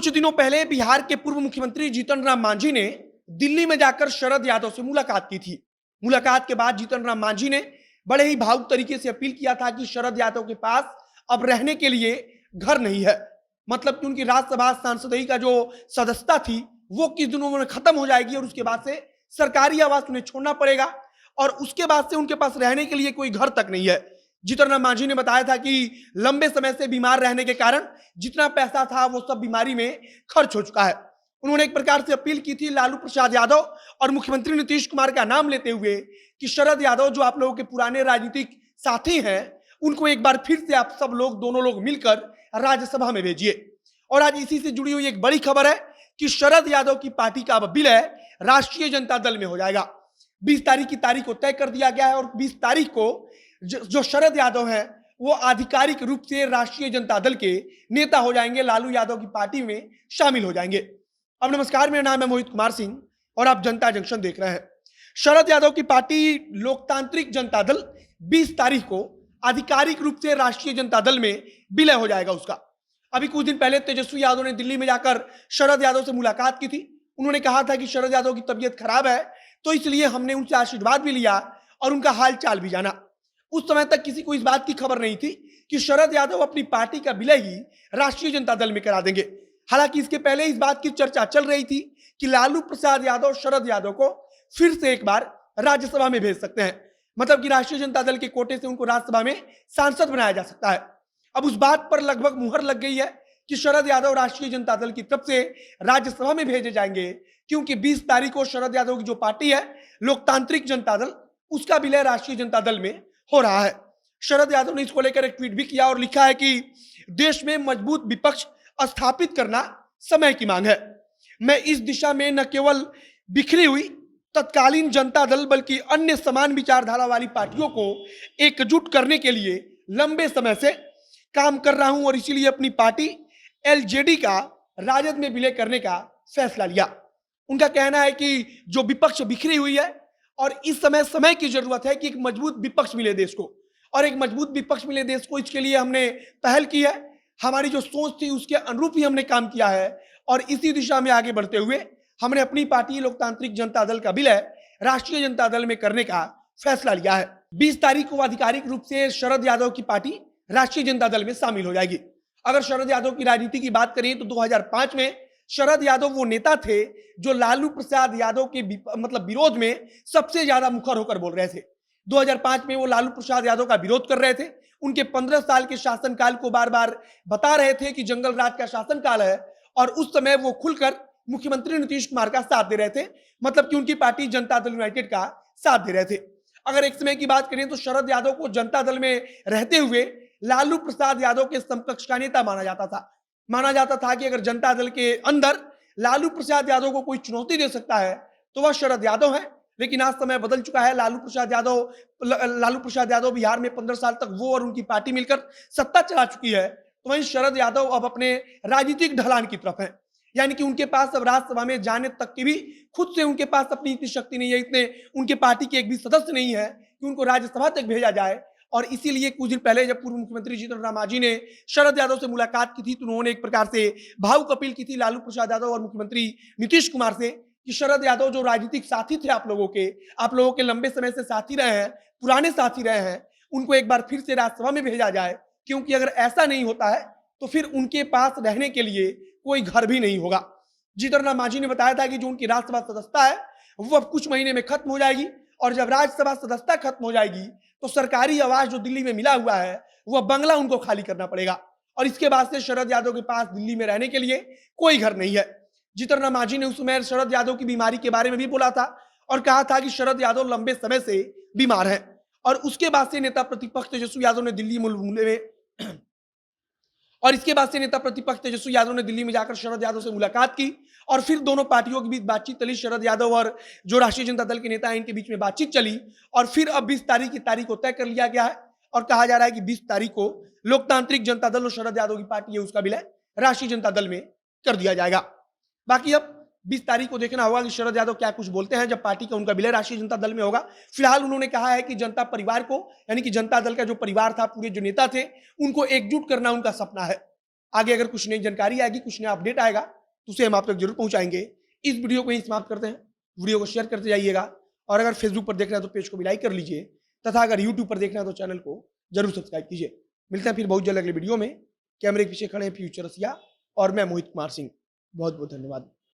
कुछ दिनों पहले बिहार के पूर्व मुख्यमंत्री जीतन राम मांझी ने दिल्ली में जाकर शरद यादव से मुलाकात की थी। मुलाकात के बाद जीतन राम मांझी ने बड़े ही भावुक तरीके से अपील किया था कि शरद यादव के पास अब रहने के लिए घर नहीं है। मतलब कि उनकी राज्यसभा सांसदगी का जो सदस्यता थी वो किस दिनों में खत्म हो जाएगी और उसके बाद से सरकारी आवास उन्हें छोड़ना पड़ेगा और उसके बाद से उनके पास रहने के लिए कोई घर तक नहीं है। जीतन राम मांझी ने बताया था कि लंबे समय से बीमार रहने के कारण जितना पैसा था वो सब बीमारी में खर्च हो चुका है। उन्होंने एक प्रकार से अपील की थी लालू प्रसाद यादव और मुख्यमंत्री नीतीश कुमार का नाम लेते हुए कि शरद यादव जो आप लोगों के पुराने राजनीतिक साथी हैं उनको एक बार फिर से आप सब लोग दोनों लोग मिलकर राज्यसभा में भेजिए। और आज इसी से जुड़ी हुई एक बड़ी खबर है कि शरद यादव की पार्टी का अब विलय राष्ट्रीय जनता दल में हो जाएगा। 20 तारीख की तारीख को तय कर दिया गया है और 20 तारीख को जो शरद यादव हैं वो आधिकारिक रूप से राष्ट्रीय जनता दल के नेता हो जाएंगे, लालू यादव की पार्टी में शामिल हो जाएंगे। अब नमस्कार, मेरा नाम है मोहित कुमार सिंह और आप जनता जंक्शन देख रहे हैं। शरद यादव की पार्टी लोकतांत्रिक जनता दल 20 तारीख को आधिकारिक रूप से राष्ट्रीय जनता दल में विलय हो जाएगा उसका। अभी कुछ दिन पहले तेजस्वी यादव ने दिल्ली में जाकर शरद यादव से मुलाकात की थी। उन्होंने कहा था कि शरद यादव की तबीयत खराब है तो इसलिए हमने उनसे आशीर्वाद भी लिया और उनका हाल चाल भी जाना। उस समय तक किसी को इस बात की खबर नहीं थी कि शरद यादव अपनी पार्टी का विलय ही राष्ट्रीय जनता दल में करा देंगे। हालांकि इसके पहले इस बात की चर्चा चल रही थी कि लालू प्रसाद यादव शरद यादव को फिर से एक बार राज्यसभा में भेज सकते हैं। मतलब कि राष्ट्रीय जनता दल के कोटे से उनको राज्यसभा में सांसद बनाया जा सकता है। अब उस बात पर लगभग मुहर लग गई है कि शरद यादव राष्ट्रीय जनता दल की तरफ से राज्यसभा में भेजे जाएंगे, क्योंकि 20 तारीख को शरद यादव की जो पार्टी है लोकतांत्रिक जनता दल, उसका विलय राष्ट्रीय जनता दल में हो रहा है। शरद यादव ने इसको लेकर एक ट्वीट भी किया और लिखा है कि देश में मजबूत विपक्ष स्थापित करना समय की मांग है। मैं इस दिशा में न केवल बिखरी हुई तत्कालीन जनता दल बल्कि अन्य समान विचारधारा वाली पार्टियों को एकजुट करने के लिए लंबे समय से काम कर रहा हूं और इसीलिए अपनी पार्टी एलजेडी का राजद में विलय करने का फैसला लिया। उनका कहना है कि जो विपक्ष बिखरी हुई है और इस समय की जरूरत है कि एक मजबूत विपक्ष मिले देश को, और एक मजबूत विपक्ष मिले देश को, इसके लिए हमने पहल की है। हमारी जो सोच थी उसके अनुरूप ही हमने काम किया है और इसी दिशा में आगे बढ़ते हुए हमने अपनी पार्टी लोकतांत्रिक जनता दल का विलय राष्ट्रीय जनता दल में करने का फैसला लिया है। 20 तारीख को आधिकारिक रूप से शरद यादव की पार्टी राष्ट्रीय जनता दल में शामिल हो जाएगी। अगर शरद यादव की राजनीति की बात करें तो 2005 में शरद यादव वो नेता थे जो लालू प्रसाद यादव के विरोध में सबसे ज्यादा मुखर होकर बोल रहे थे। 2005 में वो लालू प्रसाद यादव का विरोध कर रहे थे। उनके 15 साल के शासनकाल को बार बार बता रहे थे कि जंगल राज का शासनकाल है और उस समय वो खुलकर मुख्यमंत्री नीतीश कुमार का साथ दे रहे थे। मतलब कि उनकी पार्टी जनता दल यूनाइटेड का साथ दे रहे थे। अगर एक समय की बात करें तो शरद यादव को जनता दल में रहते हुए लालू प्रसाद यादव के समकक्ष का नेता माना जाता था। माना जाता था कि अगर जनता दल के अंदर लालू प्रसाद यादव को कोई चुनौती दे सकता है तो वह शरद यादव है। लेकिन आज समय बदल चुका है। लालू प्रसाद यादव बिहार में 15 साल तक वो और उनकी पार्टी मिलकर सत्ता चला चुकी है, तो वहीं शरद यादव अब अपने राजनीतिक ढलान की तरफ है। यानी कि उनके पास अब राज्यसभा में जाने तक की भी खुद से उनके पास अपनी इतनी शक्ति नहीं है, इतने उनके पार्टी के एक भी सदस्य नहीं है कि उनको राज्यसभा तक भेजा जाए। और इसीलिए कुछ दिन पहले जब पूर्व मुख्यमंत्री जीतन राम मांझी ने शरद यादव से मुलाकात की थी तो उन्होंने एक प्रकार से भावुक अपील की थी लालू प्रसाद यादव और मुख्यमंत्री नीतीश कुमार से कि शरद यादव जो राजनीतिक साथी थे आप लोगों के लंबे समय से साथी रहे हैं, पुराने साथी रहे हैं, उनको एक बार फिर से राज्यसभा में भेजा जाए। क्योंकि अगर ऐसा नहीं होता है तो फिर उनके पास रहने के लिए कोई घर भी नहीं होगा। जीतन राम मांझी ने बताया था कि जो उनकी राज्यसभा सदस्यता है वो अब कुछ महीने में खत्म हो जाएगी और जब राज्यसभा सदस्यता खत्म हो जाएगी तो सरकारी आवास जो दिल्ली में मिला हुआ है वह बंगला उनको खाली करना पड़ेगा और इसके बाद से शरद यादव के पास दिल्ली में रहने के लिए कोई घर नहीं है। जीतन राम मांझी ने उस समय शरद यादव की बीमारी के बारे में भी बोला था और कहा था कि शरद यादव लंबे समय से बीमार है। और उसके बाद से नेता प्रतिपक्ष तेजस्वी यादव ने दिल्ली में जाकर शरद यादव से मुलाकात की और फिर दोनों पार्टियों के बीच बातचीत चली। शरद यादव और जो राष्ट्रीय जनता दल के नेता हैं इनके बीच में बातचीत चली और फिर अब 20 तारीख की तारीख को तय कर लिया गया है और कहा जा रहा है कि 20 तारीख को लोकतांत्रिक जनता दल और शरद यादव की पार्टी है उसका विलय राष्ट्रीय जनता दल में कर दिया जाएगा। बाकी अब 20 तारीख को देखना होगा कि शरद यादव क्या कुछ बोलते हैं जब पार्टी का उनका विलय राष्ट्रीय जनता दल में होगा। फिलहाल उन्होंने कहा है कि जनता परिवार को, यानी कि जनता दल का जो परिवार था, पूरे जो नेता थे, उनको एकजुट करना उनका सपना है आगे अगर कुछ नई जानकारी आएगी, कुछ नया अपडेट आएगा तो उसे हम आप तक जरूर पहुंचाएंगे। इस वीडियो को यहीं समाप्त करते हैं। वीडियो को शेयर करते जाइएगा और अगर फेसबुक पर देख रहे हैं तो पेज को भी लाइक कर लीजिए तथा अगर यूट्यूब पर देख रहे हैं तो चैनल को जरूर सब्सक्राइब कीजिए। मिलते हैं फिर बहुत जल्द अगले वीडियो में। कैमरे के पीछे खड़े हैं फ्यूचर रसिया और मैं मोहित कुमार सिंह। बहुत बहुत धन्यवाद।